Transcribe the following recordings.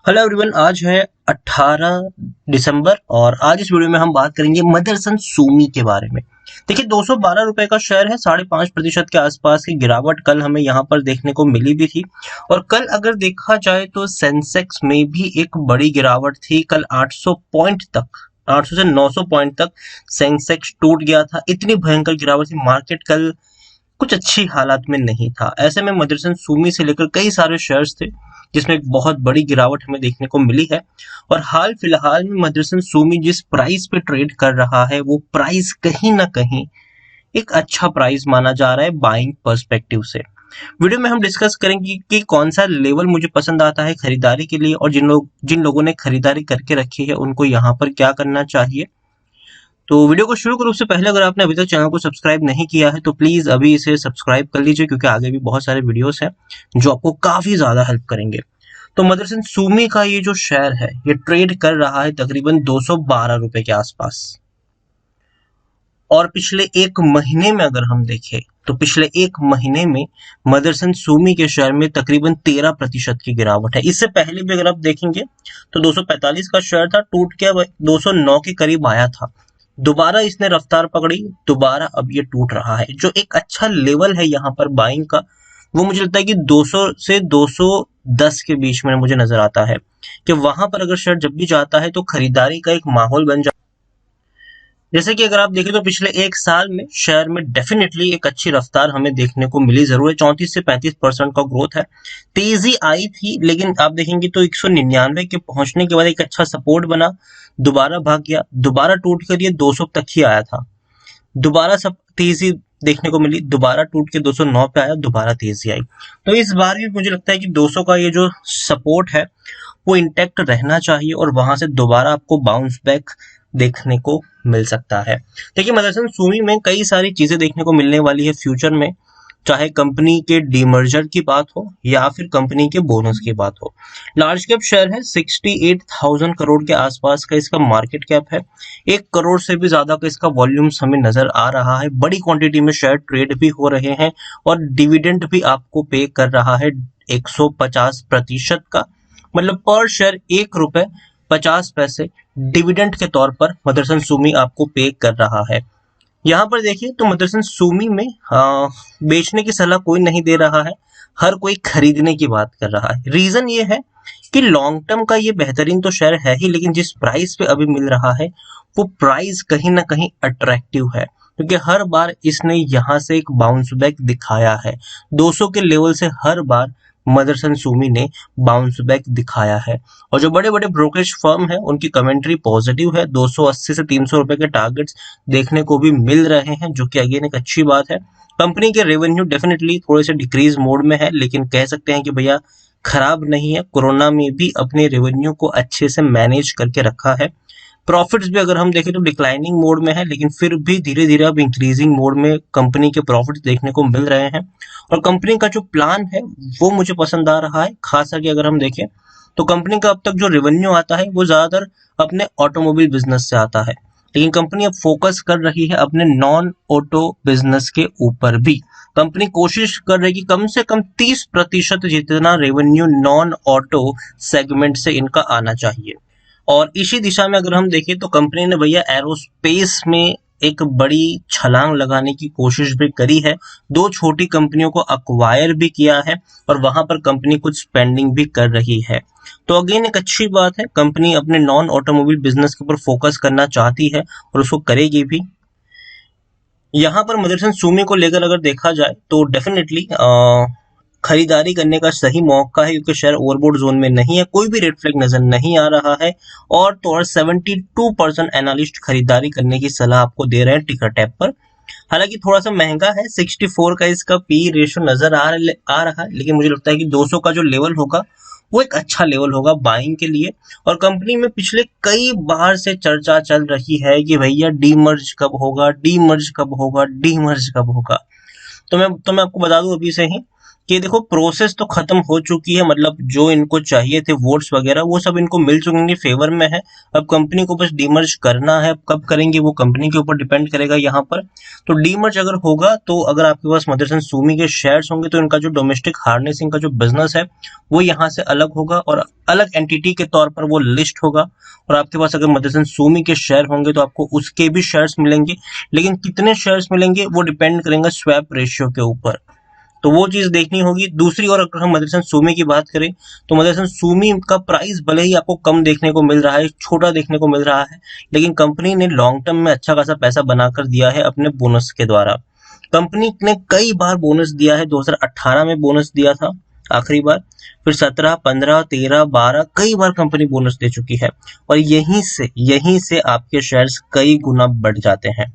Hello everyone, आज है 18 दिसंबर और आज इस वीडियो में हम बात करेंगे मदरसन सूमी के बारे में। देखिए, 212 रुपए का शेयर है, 5.5% के आसपास की गिरावट कल हमें यहाँ पर देखने को मिली भी थी। और कल अगर देखा जाए तो सेंसेक्स में भी एक बड़ी गिरावट थी। कल 800 पॉइंट तक, 800 से 900 पॉइंट तक सेंसेक्स टूट गया था। इतनी भयंकर गिरावट थी, मार्केट कल कुछ अच्छी हालात में नहीं था। ऐसे में मदरसन सूमी से लेकर कई सारे शेयर्स थे जिसमें एक बहुत बड़ी गिरावट हमें देखने को मिली है। और हाल फिलहाल में मदरसन सूमी जिस प्राइस पे ट्रेड कर रहा है वो प्राइस कहीं ना कहीं एक अच्छा प्राइस माना जा रहा है बाइंग पर्सपेक्टिव से। वीडियो में हम डिस्कस करेंगे कि कौन सा लेवल मुझे पसंद आता है खरीदारी के लिए, और जिन लोगों ने खरीदारी करके रखी है उनको यहाँ पर क्या करना चाहिए। तो वीडियो को शुरू करूँ उससे पहले अगर आपने अभी तक चैनल को सब्सक्राइब नहीं किया है तो प्लीज अभी इसे सब्सक्राइब कर लीजिए, क्योंकि आगे भी बहुत सारे वीडियोस हैं जो आपको काफी ज्यादा हेल्प करेंगे। तो मदरसन सूमी का ये जो शेयर है ये ट्रेड कर रहा है तकरीबन 212 रुपए के आसपास। और पिछले एक महीने में अगर हम देखें तो पिछले एक महीने में मदरसन सूमी के शेयर में तकरीबन 13% की गिरावट है। इससे पहले भी अगर आप देखेंगे तो 245 का शेयर था, टूट के 209 के करीब आया था। दोबारा इसने रफ्तार पकड़ी, दोबारा अब ये टूट रहा है। जो एक अच्छा लेवल है यहाँ पर बाइंग का, वो मुझे लगता है कि 200 से 210 के बीच में मुझे नजर आता है कि वहां पर अगर शेयर जब भी जाता है तो खरीदारी का एक माहौल बन जाता है। जैसे कि अगर आप देखें तो पिछले एक साल में शेयर में डेफिनेटली एक अच्छी रफ्तार हमें देखने को मिली जरूर है। 34 से 35% का ग्रोथ है। तेजी आई थी, लेकिन आप देखेंगे तो 199 के पहुंचने के बाद एक अच्छा सपोर्ट बना, दोबारा भाग गया, दोबारा टूट कर ये 200 तक ही आया था। दोबारा सब तेजी देखने को मिली, दोबारा टूट के 209 पे आया, दोबारा तेजी आई। तो इस बार भी मुझे लगता है कि 200 का ये जो सपोर्ट है वो इंटैक्ट रहना चाहिए और वहां से दोबारा आपको बाउंस बैक देखने को मिल सकता है। देखिए, मदरसन सूमी में कई सारी चीजें देखने को मिलने वाली है फ्यूचर में, चाहे कंपनी के डीमर्जर की बात हो या फिर कंपनी के बोनस की बात हो। लार्ज कैप शेयर है, 68,000 करोड़ के आसपास का इसका मार्केट कैप है। 1 करोड़ से भी ज्यादा का इसका वॉल्यूम्स हमें नजर आ रहा है। बड़ी क्वांटिटी में शेयर ट्रेड भी हो रहे हैं और डिविडेंड भी आपको पे कर रहा है 150% का। मतलब पर शेयर 1 रुपए 50 पैसे डिविडेंड के तौर पर मदरसन सूमी आपको पे कर रहा है। यहाँ पर देखिए तो मदरसन सूमी में बेचने की सलाह कोई नहीं दे रहा है, हर कोई खरीदने की बात कर रहा है। रीजन ये है कि लॉन्ग टर्म का ये बेहतरीन तो शेयर है ही, लेकिन जिस प्राइस पे अभी मिल रहा है वो प्राइस कहीं ना कहीं अट्रैक्टिव है, क्योंकि हर बार इसने यहाँ से एक बाउंस बैक दिखाया है। 200 के लेवल से हर बार मदरसन सूमी ने बाउंस बैक दिखाया है। और जो बड़े बड़े ब्रोकरेज फर्म है उनकी कमेंट्री पॉजिटिव है। 280 से 300 रुपए के टारगेट्स देखने को भी मिल रहे हैं, जो कि अगेन एक अच्छी बात है। कंपनी के रेवेन्यू डेफिनेटली थोड़े से डिक्रीज मोड में है, लेकिन कह सकते हैं कि भैया खराब नहीं है। कोरोना में भी अपने रेवेन्यू को अच्छे से मैनेज करके रखा है। प्रॉफिट्स भी अगर हम देखें तो डिक्लाइनिंग मोड में है, लेकिन फिर भी धीरे धीरे अब इंक्रीजिंग मोड में कंपनी के प्रॉफिट्स देखने को मिल रहे हैं। और कंपनी का जो प्लान है वो मुझे पसंद आ रहा है, खास करके अगर हम देखें तो कंपनी का अब तक जो रेवेन्यू आता है वो ज्यादातर अपने ऑटोमोबाइल बिजनेस से आता है, लेकिन कंपनी अब फोकस कर रही है अपने नॉन ऑटो बिजनेस के ऊपर भी। कंपनी कोशिश कर रही है कि कम से कम 30% जितना रेवेन्यू नॉन ऑटो सेगमेंट से इनका आना चाहिए। और इसी दिशा में अगर हम देखें तो कंपनी ने भैया एरोस्पेस में एक बड़ी छलांग लगाने की कोशिश भी करी है। 2 छोटी कंपनियों को अक्वायर भी किया है और वहां पर कंपनी कुछ स्पेंडिंग भी कर रही है। तो अगेन एक अच्छी बात है, कंपनी अपने नॉन ऑटोमोबाइल बिजनेस के ऊपर फोकस करना चाहती है और उसको करेगी भी। यहाँ पर मदरसन सूमी को लेकर अगर देखा जाए तो डेफिनेटली खरीदारी करने का सही मौका है, क्योंकि शेयर ओवरबोट जोन में नहीं है, कोई भी रेड फ्लैग नजर नहीं आ रहा है। और तो और 72% एनालिस्ट खरीदारी करने की सलाह आपको दे रहे हैं टिकर टैप पर। हालांकि थोड़ा सा महंगा है, 64 का इसका पी रेशियो नजर आ रहा है, लेकिन मुझे लगता है कि 200 का जो लेवल होगा वो एक अच्छा लेवल होगा बाइंग के लिए। और कंपनी में पिछले कई बार से चर्चा चल रही है कि भैया डीमर्ज कब होगा, डीमर्ज कब होगा, डीमर्ज कब होगा। तो मैं आपको बता दूं अभी से ही कि देखो प्रोसेस तो खत्म हो चुकी है, मतलब जो इनको चाहिए थे वोट्स वगैरह वो सब इनको मिल चुके हैं, फेवर में है। अब कंपनी को बस डीमर्ज करना है, अब कब करेंगे वो कंपनी के ऊपर डिपेंड करेगा यहाँ पर। तो डीमर्ज अगर होगा तो अगर आपके पास मदरसन सुमी के शेयर्स होंगे तो इनका जो डोमेस्टिक हार्नेसिंग का जो बिजनेस है वो यहाँ से अलग होगा और अलग एंटिटी के तौर पर वो लिस्ट होगा। और आपके पास अगर मदरसन सुमी के शेयर होंगे तो आपको उसके भी शेयर्स मिलेंगे, लेकिन कितने शेयर्स मिलेंगे वो डिपेंड करेंगे स्वैप रेशियो के ऊपर। तो वो चीज देखनी होगी। दूसरी ओर अगर हम मदरसन सुमी की बात करें तो मदरसन सुमी का प्राइस भले ही आपको कम देखने को मिल रहा है, छोटा देखने को मिल रहा है, लेकिन कंपनी ने लॉन्ग टर्म में अच्छा खासा पैसा बनाकर दिया है अपने बोनस के द्वारा। कंपनी ने कई बार बोनस दिया है, 2018 में बोनस दिया था आखिरी बार, फिर 17, 15, 13, 12 कई बार कंपनी बोनस दे चुकी है और यहीं से आपके शेयर्स कई गुना बढ़ जाते हैं।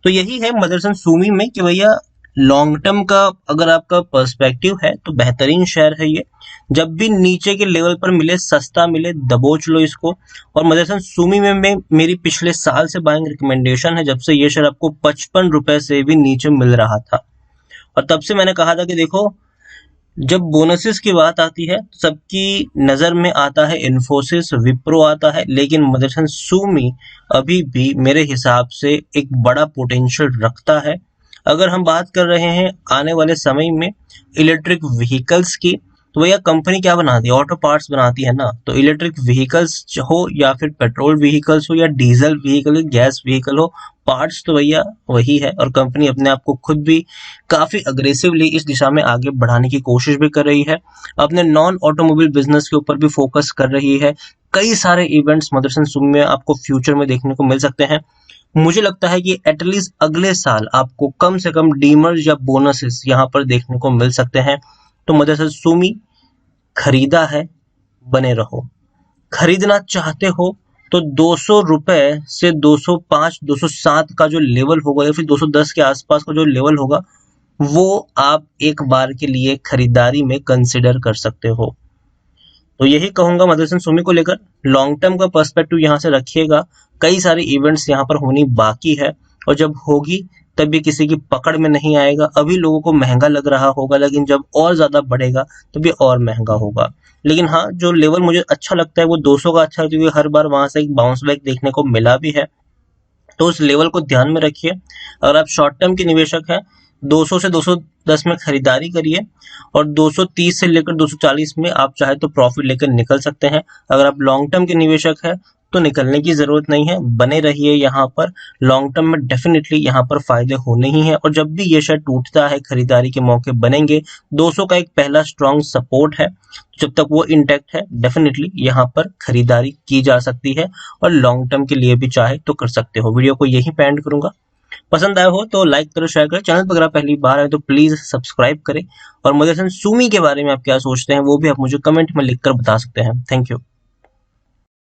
तो यही है मदरसन सुमी में कि भैया लॉन्ग टर्म का अगर आपका पर्सपेक्टिव है तो बेहतरीन शेयर है ये। जब भी नीचे के लेवल पर मिले, सस्ता मिले, दबोच लो इसको। और मदरसन सुमी में मेरी पिछले साल से बाइंग रिकमेंडेशन है, जब से ये शेयर आपको 55 रुपए से भी नीचे मिल रहा था। और तब से मैंने कहा था कि देखो जब बोनसेस की बात आती है सबकी नजर में आता है इन्फोसिस, विप्रो आता है, लेकिन मदरसन सुमी अभी भी मेरे हिसाब से एक बड़ा पोटेंशियल रखता है। अगर हम बात कर रहे हैं आने वाले समय में इलेक्ट्रिक व्हीकल्स की, तो भैया कंपनी क्या बनाती है, ऑटो पार्ट्स बनाती है ना। तो इलेक्ट्रिक व्हीकल्स हो या फिर पेट्रोल व्हीकल्स हो या डीजल व्हीकल, गैस व्हीकल हो, पार्ट्स तो भैया वही है। और कंपनी अपने आप को खुद भी काफी अग्रेसिवली इस दिशा में आगे बढ़ाने की कोशिश भी कर रही है, अपने नॉन ऑटोमोबाइल बिजनेस के ऊपर भी फोकस कर रही है। कई सारे इवेंट्स मदरसन सुमी में आपको फ्यूचर में देखने को मिल सकते हैं। मुझे लगता है कि एटलीस्ट अगले साल आपको कम से कम डीमर्स या बोनसेस यहाँ पर देखने को मिल सकते हैं। तो मदरसन सुमी खरीदा है, बने रहो। खरीदना चाहते हो तो 200 रुपए से 205, 207 का जो लेवल होगा या फिर 210 के आसपास का जो लेवल होगा वो आप एक बार के लिए खरीदारी में कंसिडर कर सकते हो। तो यही कहूंगा मदरसन सुमी को लेकर, लॉन्ग टर्म का पर्सपेक्टिव यहाँ से रखिएगा। कई सारे इवेंट्स यहाँ पर होनी बाकी है और जब होगी तब भी किसी की पकड़ में नहीं आएगा। अभी लोगों को महंगा लग रहा होगा, लेकिन जब और ज्यादा बढ़ेगा तब ये और महंगा होगा। लेकिन हाँ, जो लेवल मुझे अच्छा लगता है वो 200 का अच्छा है, क्योंकि हर बार वहां से एक बाउंस बैक देखने को मिला भी है। तो उस लेवल को ध्यान में रखिए। अगर आप शॉर्ट टर्म के निवेशक हैं 200 से 210 में खरीदारी करिए और 230 से लेकर 240 में आप चाहे तो प्रॉफिट लेकर निकल सकते हैं। अगर आप लॉन्ग टर्म के निवेशक हैं तो निकलने की जरूरत नहीं है, बने रहिए यहाँ पर। लॉन्ग टर्म में डेफिनेटली यहाँ पर फायदे होने ही हैं और जब भी ये शेयर टूटता है खरीदारी के मौके बनेंगे। 200 का एक पहला स्ट्रॉन्ग सपोर्ट है, जब तक वो इंटैक्ट है डेफिनेटली यहाँ पर खरीदारी की जा सकती है और लॉन्ग टर्म के लिए भी चाहे तो कर सकते हो। वीडियो को यहीं पे एंड करूंगा। पसंद आया हो तो लाइक करो, शेयर करो। चैनल पर अगर आप पहली बार आए तो प्लीज सब्सक्राइब करें और मदरसन सुमी के बारे में आप क्या सोचते हैं वो भी आप मुझे कमेंट में लिखकर बता सकते हैं। Thank you.